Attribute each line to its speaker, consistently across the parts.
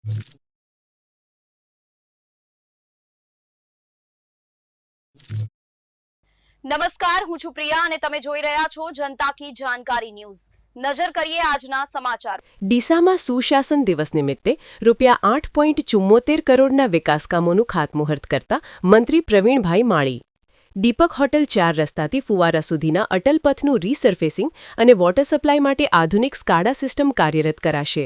Speaker 1: નમસ્કાર, હું છું પ્રિયા અને તમે જોઈ રહ્યા છો જનતા કી જાણકારી ન્યૂઝ। નજર કરીએ આજના સમાચાર।
Speaker 2: ડીસામાં સુશાસન દિવસ નિમિત્તે ₹8.74 કરોડના વિકાસ કામોનું ખાતમુહૂર્ત કરતા મંત્રી પ્રવીણભાઈ માળી। દીપક હોટલ 4 રસ્તાથી ફુવારા સુધીના અટલ પથનું રીસર્ફેસિંગ અને વોટર સપ્લાય માટે આધુનિક સ્કાડા સિસ્ટમ કાર્યરત કરાશે।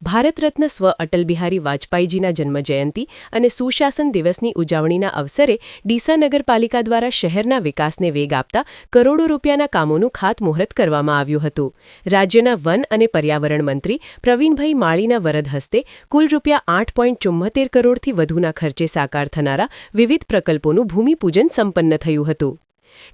Speaker 2: ભારત રત્ન સ્વ અટલ બિહારી વાજપેયીજીના જન્મજયંતિ અને સુશાસન દિવસની ઉજવણીના અવસરે ડીસા નગરપાલિકા દ્વારા શહેરના વિકાસને વેગ આપતા કરોડો રૂપિયાના કામોનું ખાતમુહૂર્ત કરવામાં આવ્યું હતું। રાજ્યના વન અને પર્યાવરણ મંત્રી પ્રવીણભાઈ માળીના વરદ હસ્તે કુલ ₹8.74 કરોડથી વધુના ખર્ચે સાકાર થનારા વિવિધ પ્રકલ્પોનું ભૂમિપૂજન સંપન્ન થયું હતું।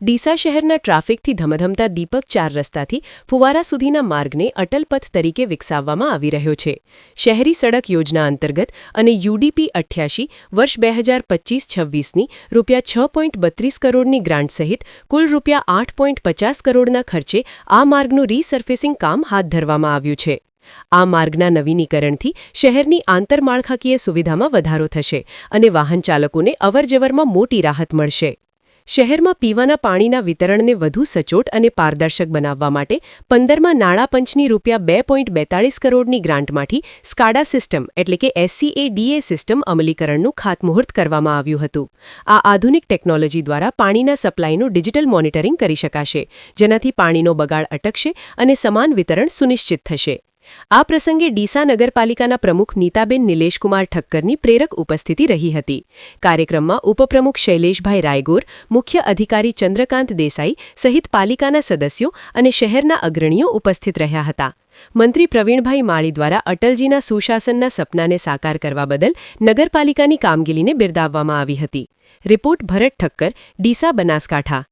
Speaker 2: ડીસા શહેરના ટ્રાફિકથી ધમધમતા દીપક 4 રસ્તાથી ફુવારા સુધીના માર્ગને અટલ પથ તરીકે વિકસાવવામાં આવી રહ્યો છે। શહેરી સડક યોજના અંતર્ગત અને યુડીપી 88 વર્ષ 2025-26ની ₹6.32 કરોડની ગ્રાન્ટ સહિત કુલ ₹8.50 કરોડના ખર્ચે આ માર્ગનું રીસર્ફેસિંગ કામ હાથ ધરવામાં આવ્યું છે। આ માર્ગના નવીનીકરણથી શહેરની આંતરમાળખાકીય સુવિધામાં વધારો થશે અને વાહન ચાલકોને અવરજવરમાં મોટી રાહત મળશે। શહેરમાં પીવાના પાણીના વિતરણને વધુ સચોટ અને પારદર્શક બનાવવા માટે 15મા નાણાં પંચની ₹2.42 કરોડની ગ્રાન્ટમાંથી સ્કાડા સિસ્ટમ એટલે કે SCADA સિસ્ટમ અમલીકરણનું ખાતમુહૂર્ત કરવામાં આવ્યું હતું। આ આધુનિક ટેકનોલોજી દ્વારા પાણીના સપ્લાયનું ડિજિટલ મોનિટરિંગ કરી શકાશે, જેનાથી પાણીનો બગાડ અટકશે અને સમાન વિતરણ સુનિશ્ચિત થશે। આ પ્રસંગે ડીસા નગરપાલિકાના પ્રમુખ નીતાબેન નિલેશકુમાર ઠક્કરની પ્રેરક ઉપસ્થિતિ રહી હતી। કાર્યક્રમમાં ઉપપ્રમુખ શૈલેષભાઈ રાયગોર, મુખ્ય અધિકારી ચંદ્રકાંત દેસાઈ સહિત પાલિકાના સદસ્યો અને શહેરના અગ્રણીઓ ઉપસ્થિત રહ્યા હતા। મંત્રી પ્રવીણભાઈ માળી દ્વારા અટલજીના સુશાસનના સપનાને સાકાર કરવા બદલ નગરપાલિકાની કામગીરીને બિરદાવવામાં આવી હતી। રિપોર્ટ ભરત ઠક્કર, ડીસા, બનાસકાંઠા।